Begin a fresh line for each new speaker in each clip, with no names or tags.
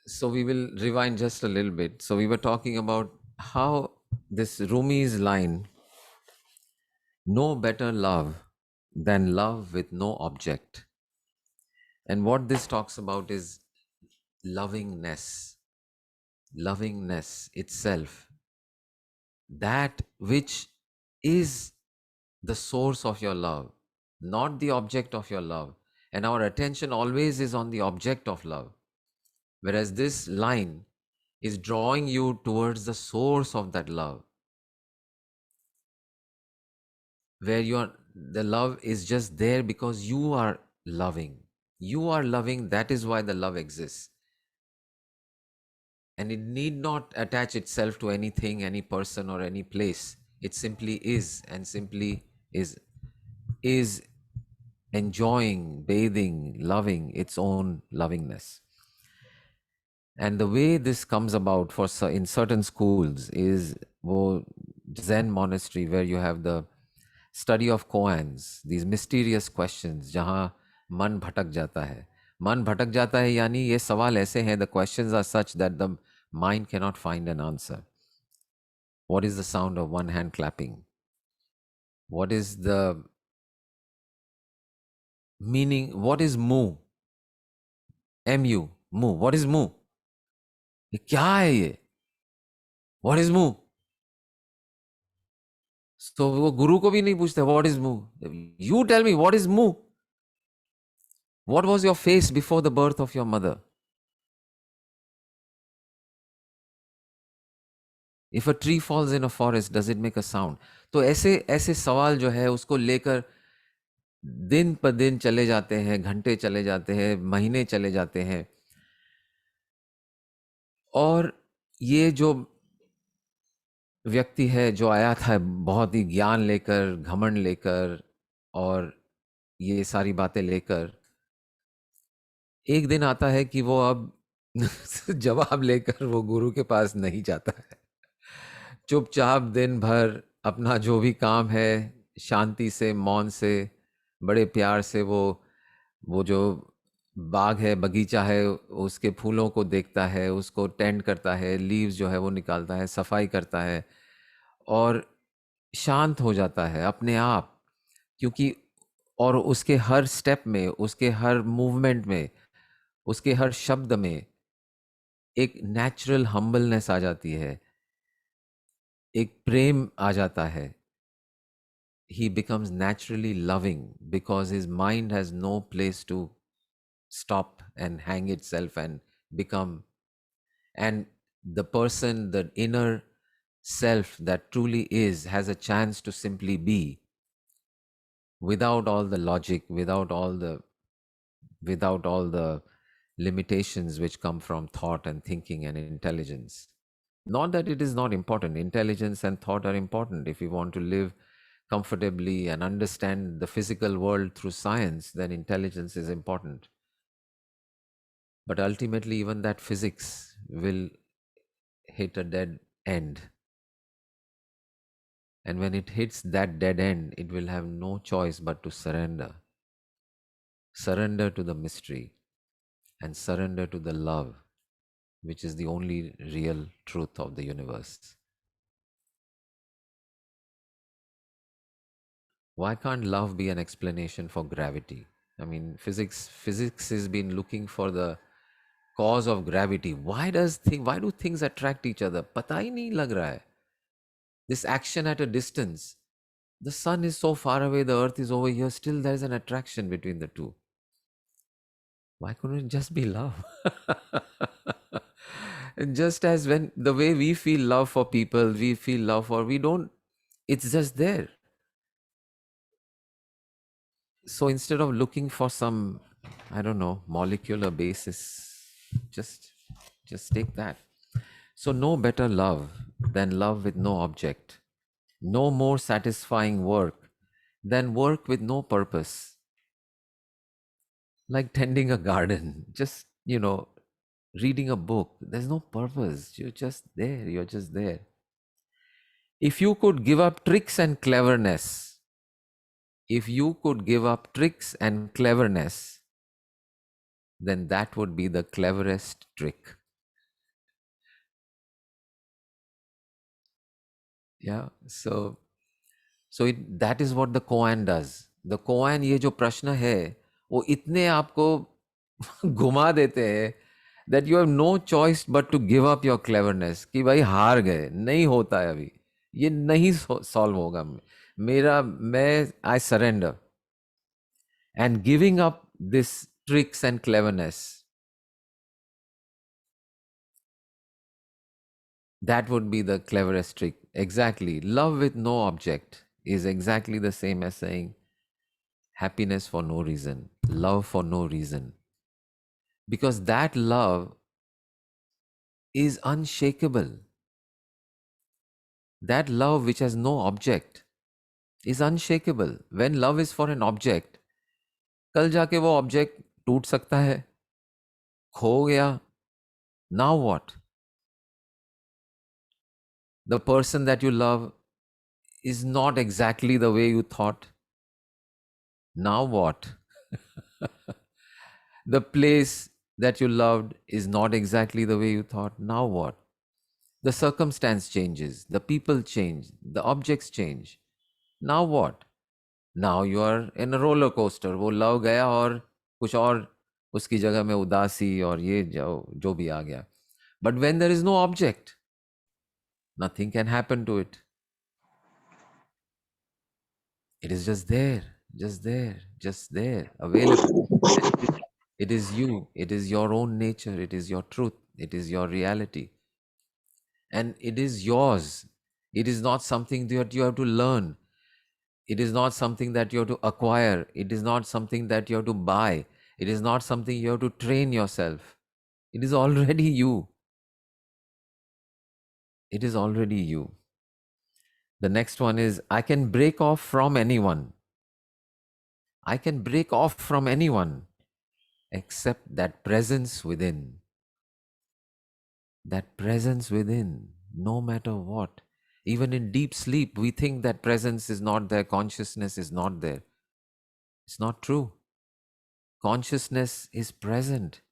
So we will rewind just a little bit. So we were talking about how this Rumi's line, no better love than love with no object. And what this talks about is lovingness, lovingness itself, that which is the source of your love, not the object of your love. And our attention always is on the object of love. Whereas this line is drawing you towards the source of that love, where the love is just there because you are loving. You are loving, that is why the love exists. And it need not attach itself to anything, any person, or any place. It simply is, and simply is enjoying, bathing, loving its own lovingness. And the way this comes about in certain schools is Zen monastery, where you have the study of koans, these mysterious questions, जहाँ मन भटक जाता है. मन भटक जाता है यानी ये सवाल ऐसे हैं, the questions are such that the mind cannot find an answer. What is the sound of one hand clapping? What is the meaning? What is mu? Mu. What is mu? ये क्या है ये? What is mu? तो वो गुरु को भी नहीं पूछते what is mu. You tell me what is mu. What was your face before the birth of your mother? If a tree falls in a forest, does it make a sound? तो ऐसे ऐसे सवाल जो है उसको लेकर दिन पर दिन चले जाते हैं, घंटे चले जाते हैं, महीने चले जाते हैं. और ये जो व्यक्ति है जो आया था बहुत ही ज्ञान लेकर, घमंड लेकर और ये सारी बातें लेकर, एक दिन आता है कि वो अब जवाब लेकर वो गुरु के पास नहीं जाता है. चुपचाप दिन भर अपना जो भी काम है शांति से, मौन से, बड़े प्यार से वो जो बाग है, बगीचा है, उसके फूलों को देखता है, उसको टेंड करता है, लीव्स जो है वो निकालता है, सफाई करता है और शांत हो जाता है अपने आप. क्योंकि और उसके हर स्टेप में, उसके हर मूवमेंट में, उसके हर शब्द में एक नेचुरल हम्बलनेस आ जाती है, एक प्रेम आ जाता है. He becomes naturally loving because his mind has no place to stop and hang itself and become. And the person, the inner self that truly is, has a chance to simply be without all the logic, without all the limitations which come from thought and thinking and intelligence. Not that it is not important. Intelligence and thought are important. If we want to live comfortably and understand the physical world through science, then intelligence is important. But ultimately, even that physics will hit a dead end. And when it hits that dead end, it will have no choice but to surrender. Surrender to the mystery and surrender to the love, which is the only real truth of the universe. Why can't love be an explanation for gravity? I mean, physics has been looking for the cause of gravity. Why do things attract each other? पता ही नहीं लग रहा है. This action at a distance. The sun is so far away, the earth is over here, still there is an attraction between the two. Why couldn't it just be love? And just as when the way we feel love for people, we feel love for, we don't, it's just there. So instead of looking for some, I don't know, molecular basis, just take that. So no better love than love with no object. No more satisfying work than work with no purpose. Like tending a garden, just, reading a book. There's no purpose. You're just there. You're just there. If you could give up tricks and cleverness, if you could give up tricks and cleverness, then that would be the cleverest trick. Yeah. That is what the koan does. The koan, ये जो प्रश्न है वो इतने आपको घुमा देते हैं that you have no choice but to give up your cleverness, कि भाई हार गए, नहीं होता है अभी, ये नहीं सॉल्व होगा, मेरा मैं I surrender. And giving up this tricks and cleverness, that would be the cleverest trick. Exactly. Love with no object is exactly the same as saying happiness for no reason, love for no reason. Because that love is unshakable. That love which has no object is unshakable. When love is for an object, कल जाके वो object टूट सकता है, खो गया, now what? The person that you love is not exactly the way you thought. Now what? The place that you loved is not exactly the way you thought. Now what? The circumstance changes, the people change, the objects change. Now what? Now you are in a roller coaster. वो love गया और कुछ और उसकी जगह में उदासी और ये जो भी आ गया. But when there is no object, nothing can happen to it. It is just there, just there, just there, available. It is you. It is your own nature. It is your truth. It is your reality. And it is yours. It is not something that you have to learn. It is not something that you have to acquire. It is not something that you have to buy. It is not something you have to train yourself. It is already you. It is already you. The next one is I can break off from anyone. I can break off from anyone except that presence within. That presence within, no matter what. Even in deep sleep, we think that presence is not there, consciousness is not there. It's not true. Consciousness is present.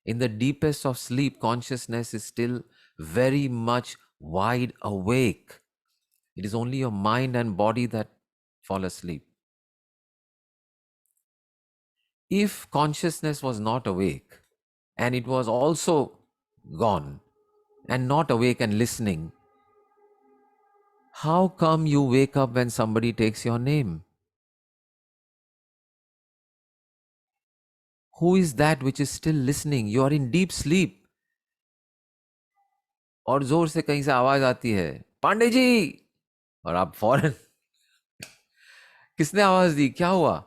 In the deepest of sleep, consciousness is still very much wide awake. It is only your mind and body that fall asleep. If consciousness was not awake and it was also gone and not awake and listening, how come you wake up when somebody takes your name? Who is that which is still listening? You are in deep sleep. और जोर से कहीं से आवाज आती है, पांडे जी, और आप फौरन किसने आवाज दी, क्या हुआ,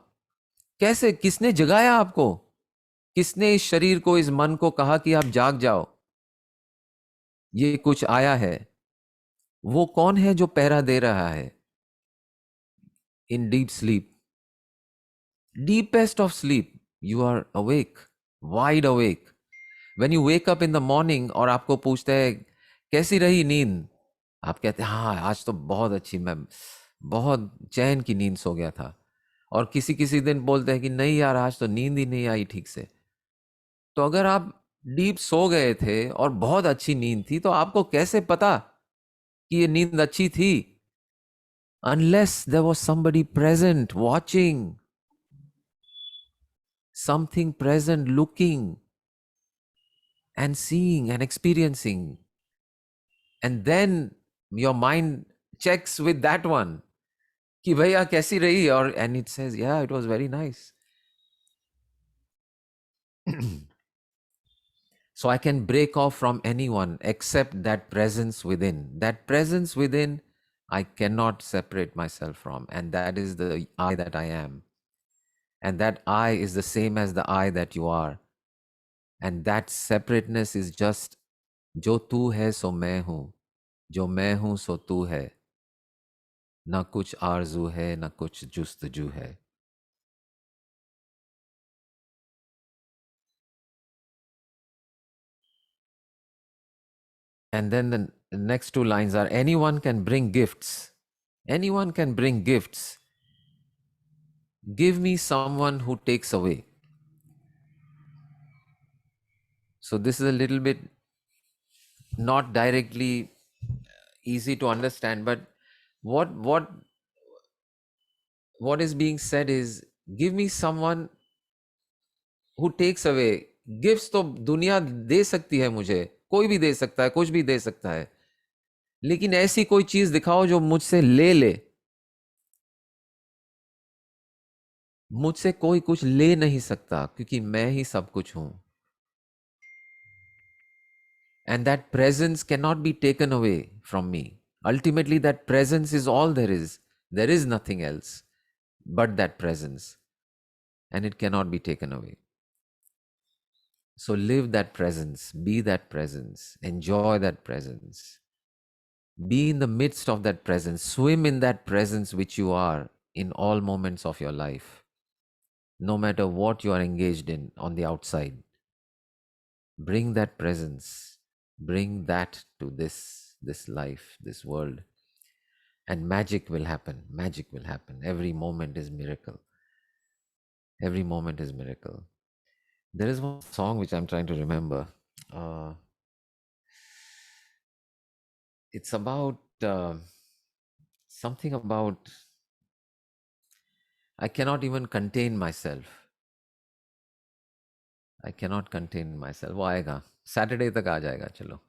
कैसे, किसने जगाया आपको, किसने इस शरीर को, इस मन को कहा कि आप जाग जाओ, ये कुछ आया है, वो कौन है जो पहरा दे रहा है? इन deep sleep, deepest of sleep, you are awake, wide awake. When you wake up in the morning और आपको पूछते हैं कैसी रही नींद, आप कहते हैं हाँ आज तो बहुत अच्छी, मैं बहुत चैन की नींद सो गया था. और किसी किसी दिन बोलते हैं कि नहीं यार आज तो नींद ही नहीं आई ठीक से. तो अगर आप डीप सो गए थे और बहुत अच्छी नींद थी तो आपको कैसे पता कि ये नींद अच्छी थी? Unless there was somebody present watching, something present looking and seeing and experiencing. And then your mind checks with that one कि भैया कैसी रही, और and it says yeah it was very nice. So I can break off from anyone except that presence within. That presence within I cannot separate myself from, and that is the I that I am. And that I is the same as the I that you are. And that separateness is just जो तू है सो मैं हूं, जो मैं हूं सो तू है, ना कुछ आरजू है ना कुछ जुस्तजू है. And then the next two lines are anyone can bring gifts. Anyone can bring gifts. Give me someone who takes away. So this is a little bit not directly easy to understand, but what what is being said is, give me someone who takes away. Gifts तो दुनिया दे सकती है मुझे, कोई भी दे सकता है, कुछ भी दे सकता है, लेकिन ऐसी कोई चीज दिखाओ जो मुझसे ले ले। मुझसे कोई कुछ ले नहीं सकता, क्योंकि मैं ही सब कुछ हूं। And that presence cannot be taken away from me. Ultimately, that presence is all there is. There is nothing else but that presence, and it cannot be taken away. So live that presence, be that presence, enjoy that presence, be in the midst of that presence, swim in that presence which you are in all moments of your life, no matter what you are engaged in on the outside. Bring that presence, bring that to this life, this world, and magic will happen. Magic will happen. Every moment is miracle. Every moment is miracle. There is one song which I'm trying to remember. It's about something about, I cannot even contain myself. I cannot contain myself. वो आएगा, Saturday तक आ जाएगा, चलो.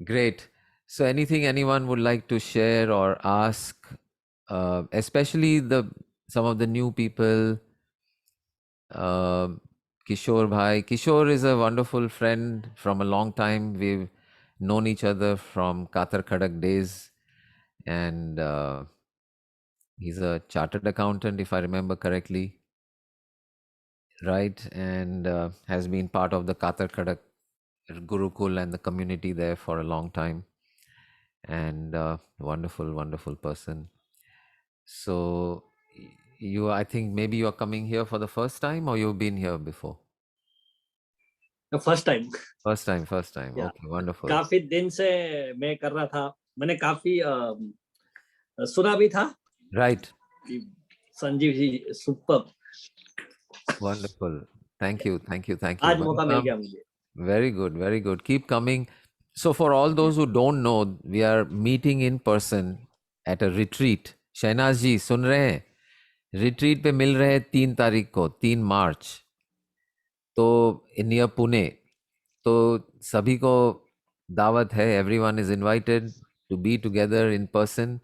Great. So anything anyone would like to share or ask, especially some of the new people. Kishore Bhai. Kishore is a wonderful friend from a long time. We've known each other from Katar Khadak days, and he's a chartered accountant, if I remember correctly, right? And has been part of the Katar Khadak Gurukul and the community there for a long time, and wonderful, wonderful person. So you, I think maybe you are coming here for the first time, or you've been here before?
The first time.
First time, first time.
Yeah.
Okay, wonderful.
काफी दिन से मैं कर रहा था, मैंने काफी सुना भी था.
Right.
Sanjeev ji super.
Wonderful. Thank you, thank you, thank you.
आज मौका मिल
Welcome.
गया मुझे.
Very good, very good. Keep coming. So for all those who don't know, we are meeting in person at a retreat. Shehnaaz जी सुन रहे हैं? Retreat पे मिल रहे हैं 3 तारीख को, 3 मार्च, तो नियर पुणे. तो सभी को दावत है. Everyone is invited to be together in person,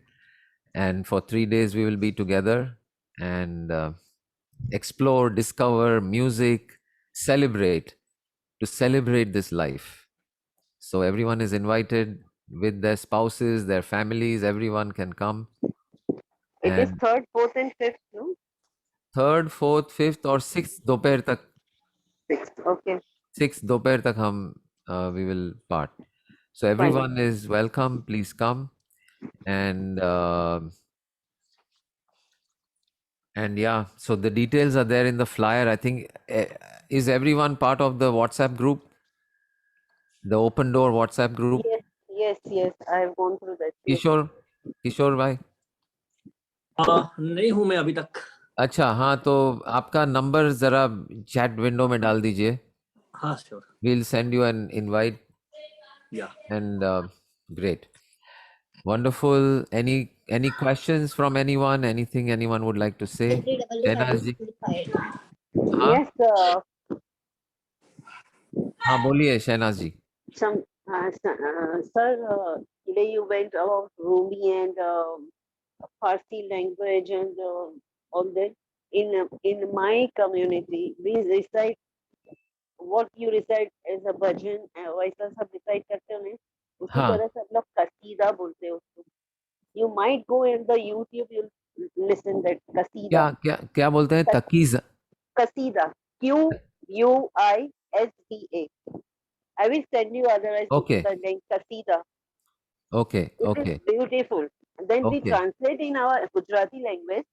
and for 3 days we will be together and explore, discover music, celebrate, to celebrate this life. So everyone is invited with their spouses, their families, everyone can come.
It is 3rd, 4th and 5th, no?
3rd, 4th, 5th और 6th दोपहर तक.
6th, okay.
6th दोपहर तक हम we will part. So everyone is welcome. Please come. And yeah, so the details are there in the flyer. I think, is everyone part of the WhatsApp group? The open door WhatsApp group?
Yes. I have gone through that.
किशोर भाई?
नहीं हूं मैं अभी तक.
अच्छा, हाँ, तो आपका नंबर जरा चैट विंडो में डाल दीजिए.
हाँ, sure.
We'll send you an invite.
Yeah.
And great. Wonderful. Any questions from anyone? Anything anyone would like to say? Shehnaaz जी? हाँ?
Yes,
हाँ, बोलिए शहनाज जी.
sir, today you went about Rumi and Farsi language and all that. In my community, we recite what you recite as a bhajan, वैसा सब recite करते हो नहीं, उसी
हाँ.
तरह से हम लोग कसीदा बोलते हैं उसको. You might go in the YouTube, you'll listen that kasida.
क्या बोलते हैं? तकीज़.
Kasida. Quisda. I will send you otherwise
Okay.
the link. Kasida.
Okay.
It
Okay.
is beautiful. And then we
Okay.
translate in our Gujarati language.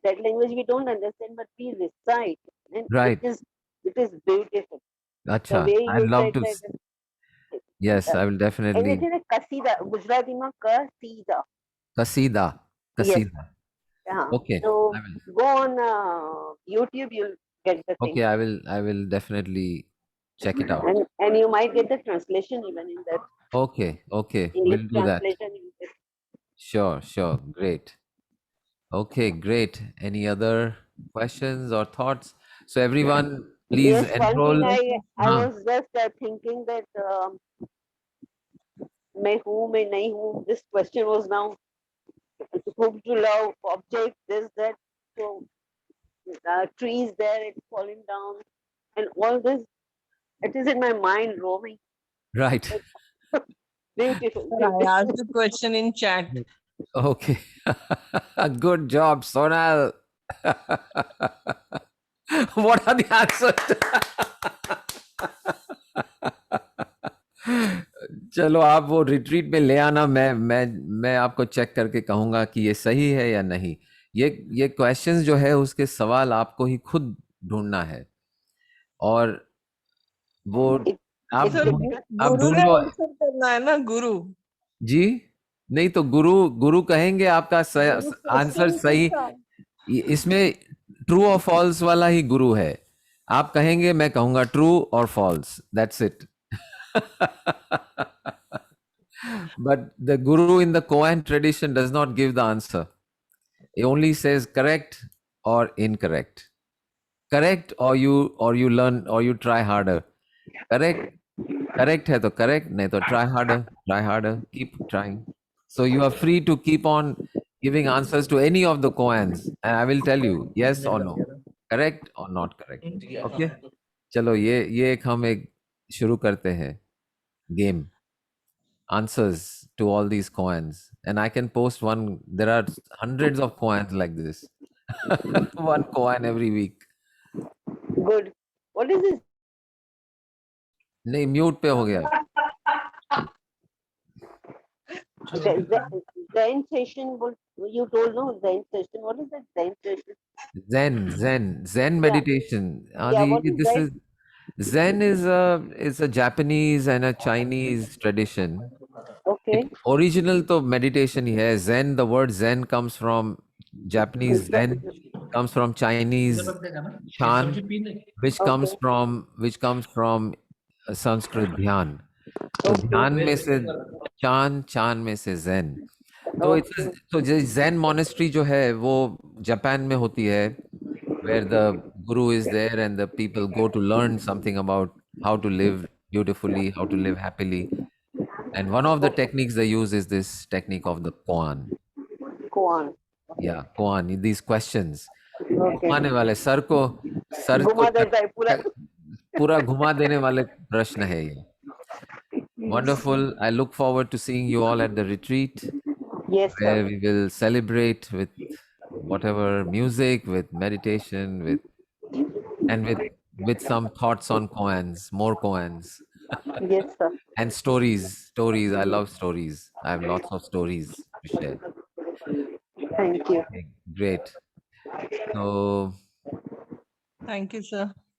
That language we don't understand, but we recite. And
Right.
it is beautiful.
Acha,
The way you
I'd love
said
to.
that.
Yes, I will
And
definitely.
it is a kasida. Gujarati ma kasida.
Kasida.
Yes.
Kasida.
Yeah.
Okay.
So
I will.
go on YouTube, you'll get the thing.
Okay, I will definitely check it out.
And you might get the translation even in that.
Okay.
English
We'll do that.
translation.
Sure, sure. Great. Okay, great. Any other questions or thoughts? So everyone, please
Yes, one thing
enroll.
I
हाँ,
was just thinking that मैं हूँ मैं नहीं हूँ. This question was now whom to love, object, this, that. So trees there, it's falling down, and all this. It is in my mind roaming.
right.
Beautiful.
I asked the question in chat.
Okay. Good job, Sonal. What are the answers? चलो आप वो retreat में ले आना, मैं आपको check करके कहूंगा कि ये सही है या नहीं. ये क्वेश्चंस जो है उसके सवाल आपको ही खुद ढूंढना है, और वो
It,
आप
it's
सर
ढूंढ
difficult.
आप
गुरु
ढूंढ
ने
लो.
आंसर करना है ना, गुरु.
जी, नहीं तो गुरु गुरु कहेंगे आपका
गुरु
आंसर
क्वेश्चन
सही.
पूछा.
इसमें ट्रू और फॉल्स वाला ही गुरु है. आप कहेंगे, मैं कहूंगा ट्रू और false, that's it. But the guru in the Koan tradition does not give the answer. He only says correct or incorrect. Correct, or you learn or you try harder. Correct, correct है तो correct, नहीं तो try harder, keep trying. So you are free to keep on giving answers to any of the koans, and I will tell you yes or no, correct or not correct. Okay? चलो ये हम एक शुरू करते हैं game. Answers to all these koans, and I can post one. There are hundreds of koans like this. One koan every week.
Good. What is this?
नहीं, mute पे हो गया.
Zen session. What you told, no? Zen session. What is that Zen session?
Zen
Yeah.
meditation.
Yeah. What is
This
that?
is Zen is a Japanese and a Chinese tradition.
Okay.
Original तो meditation ही है. Zen, the word Zen comes from Japanese Zen, comes from Chinese Chan, which comes
Okay.
from Sanskrit ध्यान. तो
Okay.
ध्यान में से चान में से Zen. तो
Okay.
तो Zen monastery जो है वो जापान में होती है, where the guru is there and the people go to learn something about how to live beautifully, how to live happily. And one of the techniques they use is this technique of the koan.
Koan.
Yeah, koan. These questions.
Okay.
घुमाने वाले sir को
घुमा देता है पूरा.
पूरा घुमा देने वाले प्रश्न है ये. Wonderful. I look forward to seeing you all at the retreat,
Yes,
where
sir.
we will celebrate with whatever music, with meditation, with some thoughts on koans, more koans,
Yes, sir.
and stories. Stories. I love stories. I have lots of stories to share.
Thank you.
Okay, great. So
Thank you, sir.